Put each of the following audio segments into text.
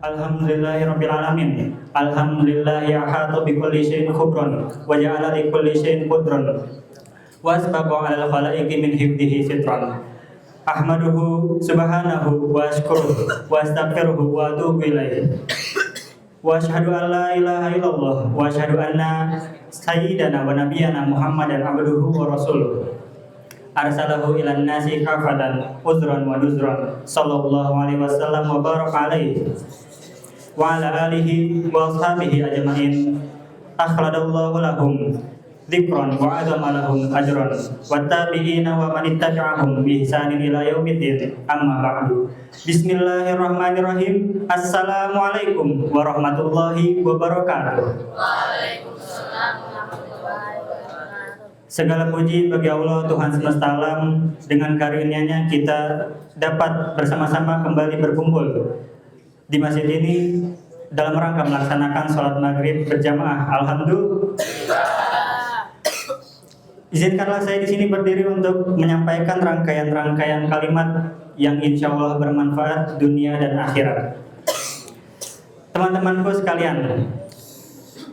Alhamdulillahirabbil alamin. Alhamdulillahi ahata bi kulli syai'in khubran wa ja'ala li kulli syai'in qudran. Wa asbaqa 'alal khalaiqi min hifdhihi sitran. Ahmaduhu subhanahu wa ashkuruhu wa astaghfiruhu wa atubu ilaihi. Wa asyhadu an la ilaha illallah wa asyhadu anna sayyidana wa nabiyyana Muhammadan abduhu wa rasuluh. Arsalahu ilan nasi kafatan uzran wa nuzran sallallahu alaihi wasallam wa baraka alaihi wa ala alihi wa ashabihi ajma'in. Akhladallahu lahum dzikran wa azama lahum ajran wa tabi'ina wa man ittabi'ahum bi ihsanin ila yaumiddin. Amma ba'du. Bismillahirrahmanirrahim. Assalamualaikum warahmatullahi wabarakatuh. Segala puji bagi Allah Tuhan semesta alam, dengan karunia-Nya kita dapat bersama-sama kembali berkumpul di masjid ini dalam rangka melaksanakan sholat maghrib berjamaah. Alhamdulillah. Izinkanlah saya di sini berdiri untuk menyampaikan rangkaian-rangkaian kalimat yang insya Allah bermanfaat dunia dan akhirat. Teman-temanku sekalian,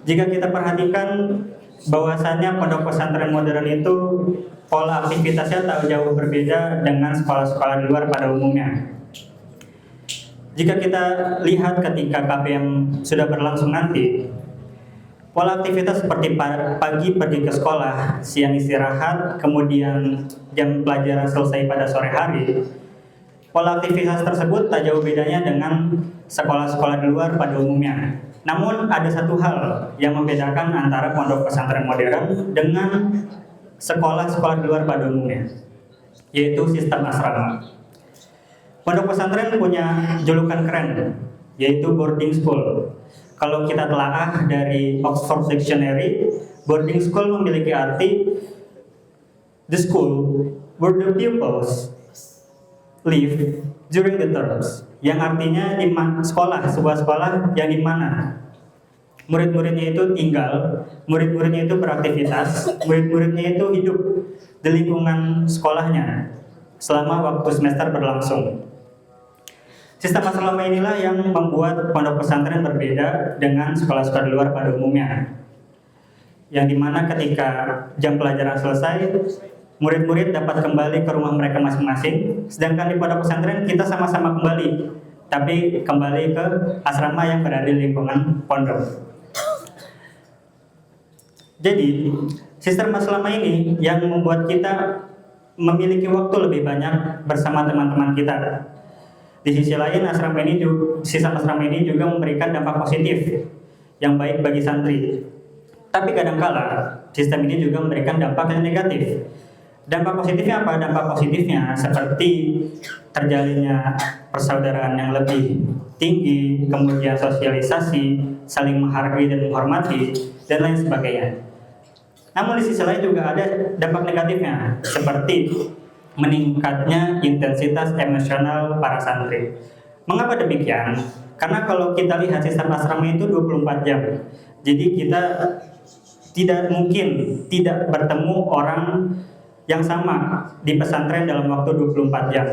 jika kita perhatikan bahwasannya pondok pesantren modern itu pola aktivitasnya tak jauh berbeda dengan sekolah-sekolah di luar pada umumnya. Jika kita lihat ketika KPM sudah berlangsung nanti, pola aktivitas seperti pagi pergi ke sekolah, siang istirahat, kemudian jam pelajaran selesai pada sore hari. Pola aktivitas tersebut tak jauh bedanya dengan sekolah-sekolah di luar pada umumnya. Namun ada satu hal yang membedakan antara pondok pesantren modern dengan sekolah-sekolah di luar pada umumnya, yaitu sistem asrama. Pondok pesantren punya julukan keren, yaitu boarding school. Kalau kita telaah dari Oxford Dictionary, boarding school memiliki arti the school where the pupils live during the terms, yang artinya sebuah sekolah yang dimana murid-muridnya itu tinggal, murid-muridnya itu beraktivitas, murid-muridnya itu hidup di lingkungan sekolahnya selama waktu semester berlangsung. Sistem asrama inilah yang membuat pondok pesantren berbeda dengan sekolah-sekolah di luar pada umumnya, yang dimana ketika jam pelajaran selesai, murid-murid dapat kembali ke rumah mereka masing-masing, sedangkan di pondok pesantren kita sama-sama kembali, tapi kembali ke asrama yang berada di lingkungan pondok. Jadi, sistem asrama ini yang membuat kita memiliki waktu lebih banyak bersama teman-teman kita. Di sisi lain, sistem asrama ini juga memberikan dampak positif yang baik bagi santri. Tapi kadangkala sistem ini juga memberikan dampak yang negatif. Dampak positifnya apa? Dampak positifnya seperti terjalinnya persaudaraan yang lebih tinggi, kemudian sosialisasi, saling menghargai dan menghormati, dan lain sebagainya. Namun di sisi lain juga ada dampak negatifnya, seperti meningkatnya intensitas emosional para santri. Mengapa demikian? Karena kalau kita lihat sistem asrama itu 24 jam. Jadi kita tidak mungkin tidak bertemu orang yang sama di pesantren dalam waktu 24 jam.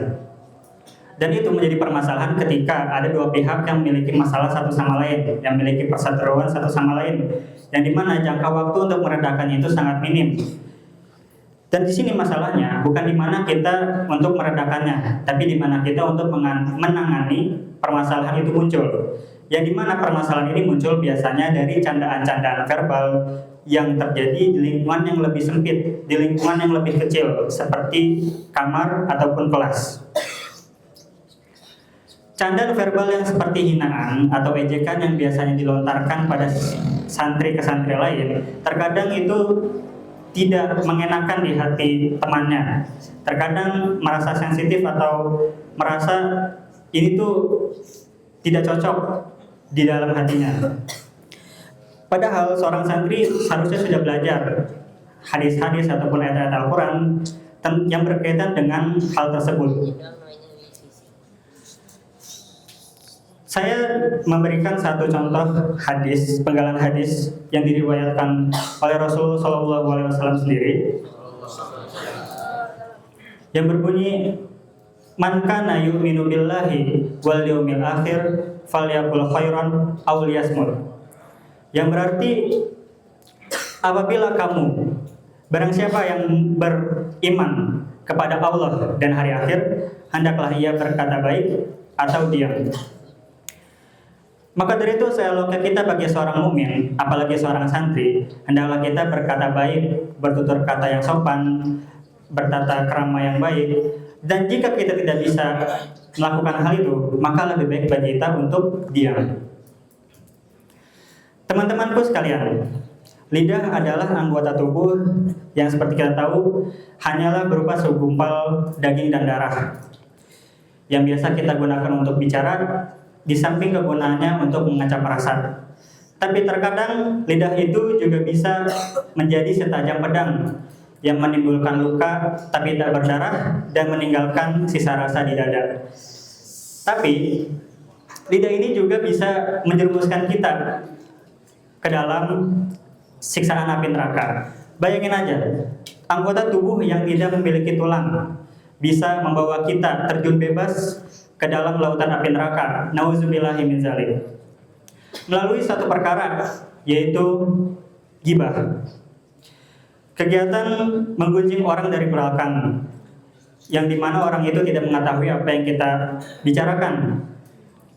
Dan itu menjadi permasalahan ketika ada dua pihak yang memiliki masalah satu sama lain, yang memiliki perseteruan satu sama lain, yang dimana jangka waktu untuk meredakannya itu sangat minim. Dan di sini masalahnya bukan di mana kita untuk meredakannya, tapi di mana kita untuk menangani permasalahan itu muncul. Yang dimana permasalahan ini muncul biasanya dari candaan-candaan verbal yang terjadi di lingkungan yang lebih sempit, di lingkungan yang lebih kecil, seperti kamar ataupun kelas. Candaan verbal yang seperti hinaan atau ejekan yang biasanya dilontarkan pada santri ke santri lain, terkadang itu tidak mengenakan di hati temannya. Terkadang merasa sensitif atau merasa ini tuh tidak cocok di dalam hatinya. Padahal seorang santri seharusnya sudah belajar hadis-hadis ataupun ayat-ayat Al-Quran yang berkaitan dengan hal tersebut. Saya memberikan satu contoh hadis, penggalan hadis yang diriwayatkan oleh Rasulullah SAW sendiri, yang berbunyi, "Man kana yu'minu billahi wal yawmil akhir falyaqul khairan aw liyasmut. Yang berarti apabila kamu, barang siapa yang beriman kepada Allah dan hari akhir, hendaklah ia berkata baik atau diam. Maka dari itu seeloknya kita bagi seorang mukmin, apalagi seorang santri, hendaklah kita berkata baik, bertutur kata yang sopan, bertata krama yang baik. Dan jika kita tidak bisa melakukan hal itu, maka lebih baik bagi kita untuk diam. Teman-temanku sekalian, lidah adalah anggota tubuh yang seperti kita tahu hanyalah berupa segumpal daging dan darah yang biasa kita gunakan untuk bicara, di samping kegunaannya untuk mengecap rasa. Tapi terkadang lidah itu juga bisa menjadi setajam pedang yang menimbulkan luka tapi tak berdarah dan meninggalkan sisa rasa di dada. Tapi lidah ini juga bisa menjerumuskan kita ke dalam siksaan api neraka. Bayangin aja, anggota tubuh yang tidak memiliki tulang bisa membawa kita terjun bebas ke dalam lautan api neraka. Nauzubillahi min dzalik. Melalui satu perkara, yaitu ghibah. Kegiatan menggunjing orang dari belakang, yang dimana orang itu tidak mengetahui apa yang kita bicarakan.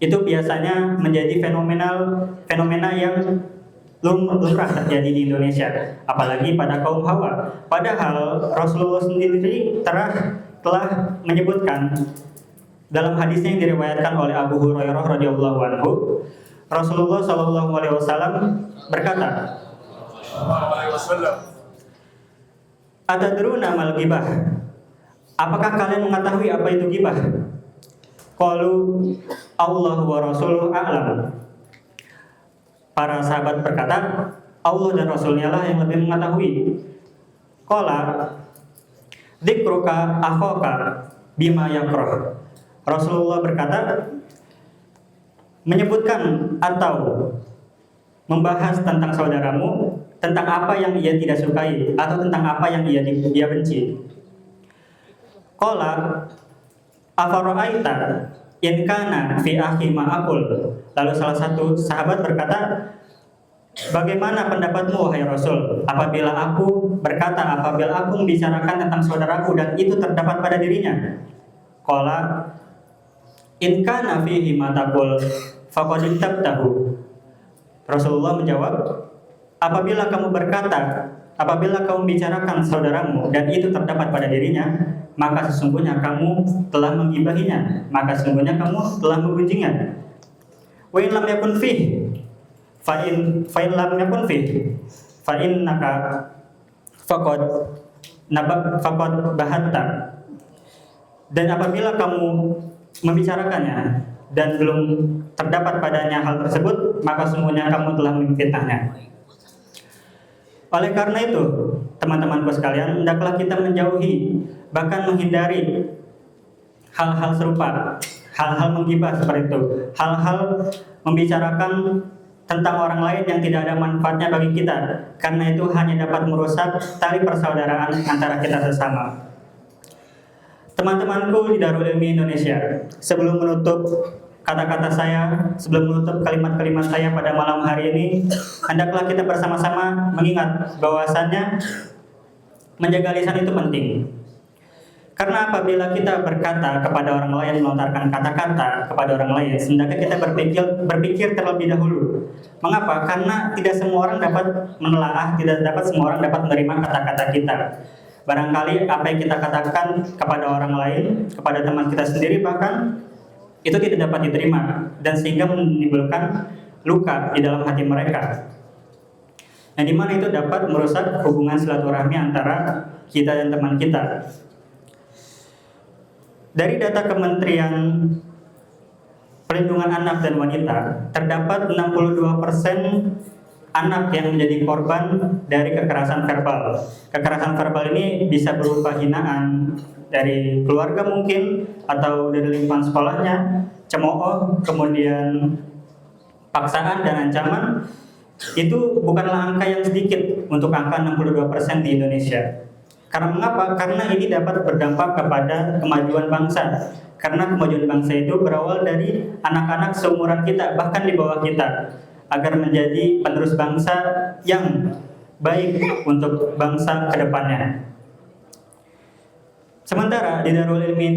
Itu biasanya menjadi fenomena yang lumrah terjadi di Indonesia, apalagi pada kaum hawa. Padahal Rasulullah sendiri telah menyebutkan dalam hadisnya yang diriwayatkan oleh Abu Hurairah radhiyallahu anhu, Rasulullah shallallahu alaihi wasallam berkata, "Atadruna mal ghibah?" Apakah kalian mengetahui apa itu ghibah? Qalu Allah wa rasuluhu a'lam. Para sahabat berkata, Allah dan Rasulnya lah yang lebih mengetahui. Qala dzikruka akhaka bima yakrah. Rasulullah berkata, menyebutkan atau membahas tentang saudaramu, tentang apa yang ia tidak sukai atau tentang apa yang dia benci. Qala afara'aita in kana fi akhi ma aqul. Lalu salah satu sahabat berkata, bagaimana pendapatmu wahai Rasul apabila aku membicarakan tentang saudaraku dan itu terdapat pada dirinya? Qala in kana fihi ma taqul faqad tabtahu. Rasulullah menjawab, apabila kamu bicarakan saudaramu dan itu terdapat pada dirinya, maka sesungguhnya kamu telah menggibahinya, maka sesungguhnya kamu telah menggunjingnya. Wa in lam yakun fih fa in lam yakun fih fa innaka faqad bahatta. Dan apabila kamu membicarakannya dan belum terdapat padanya hal tersebut, maka sesungguhnya kamu telah memfitnahnya. Oleh karena itu, teman-temanku sekalian, hendaklah kita menjauhi, bahkan menghindari hal-hal serupa, hal-hal menggibah seperti itu, hal-hal membicarakan tentang orang lain yang tidak ada manfaatnya bagi kita, karena itu hanya dapat merusak tali persaudaraan antara kita sesama. Teman-temanku di Darul Ilmi Indonesia, sebelum menutup kata-kata saya, sebelum menutup kalimat-kalimat saya pada malam hari ini, hendaklah kita bersama-sama mengingat bahwasannya menjaga lisan itu penting. Karena apabila kita berkata kepada orang lain, melontarkan kata-kata kepada orang lain, hendaknya kita berpikir terlebih dahulu. Mengapa? Karena tidak semua orang dapat menelaah, tidak dapat semua orang dapat menerima kata-kata kita. Barangkali apa yang kita katakan kepada orang lain, kepada teman kita sendiri bahkan, itu tidak dapat diterima dan sehingga menimbulkan luka di dalam hati mereka. Yang dimana itu dapat merusak hubungan silaturahmi antara kita dan teman kita. Dari data Kementerian Perlindungan Anak dan Wanita, terdapat 62% anak yang menjadi korban dari kekerasan verbal. Kekerasan verbal ini bisa berupa hinaan dari keluarga mungkin, atau dari lingkungan sekolahnya, cemooh, kemudian paksaan dan ancaman. Itu bukanlah angka yang sedikit untuk angka 62% di Indonesia. Karena mengapa? Karena ini dapat berdampak kepada kemajuan bangsa. Karena kemajuan bangsa itu berawal dari anak-anak seumuran kita, bahkan di bawah kita, agar menjadi penerus bangsa yang baik untuk bangsa ke depannya. Sementara di Darul Ilmi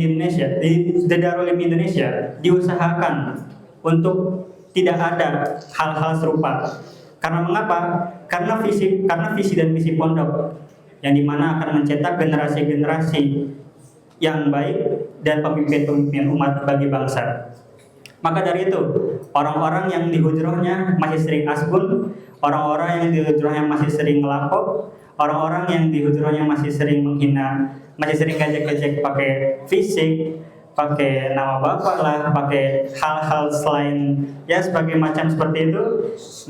Indonesia, diusahakan untuk tidak ada hal-hal serupa. Karena mengapa? Karena visi dan misi pondok yang dimana akan mencetak generasi-generasi yang baik dan pemimpin-pemimpin umat bagi bangsa. Maka dari itu, orang-orang yang di hujrohnya masih sering asbun, orang-orang yang di hujrohnya masih sering ngelapok, orang-orang yang di hujrohnya masih sering menghina, masih sering gajek-gajek pakai fisik, pakai nama bapak lah, pakai hal-hal selain ya sebagai macam seperti itu,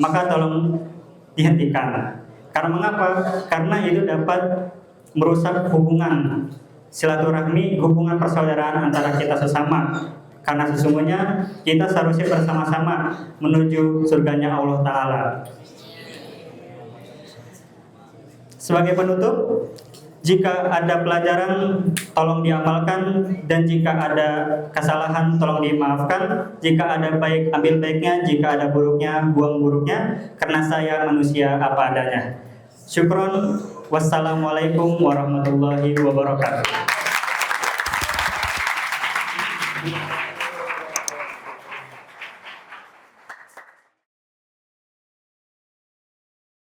maka tolong dihentikan. Karena mengapa? Karena itu dapat merusak hubungan silaturahmi, hubungan persaudaraan antara kita sesama. Karena sesungguhnya kita seharusnya bersama-sama menuju surganya Allah Ta'ala. Sebagai penutup, jika ada pelajaran tolong diamalkan, dan jika ada kesalahan tolong dimaafkan. Jika ada baik ambil baiknya, jika ada buruknya buang buruknya, karena saya manusia apa adanya. Syukron. Wassalamualaikum warahmatullahi wabarakatuh.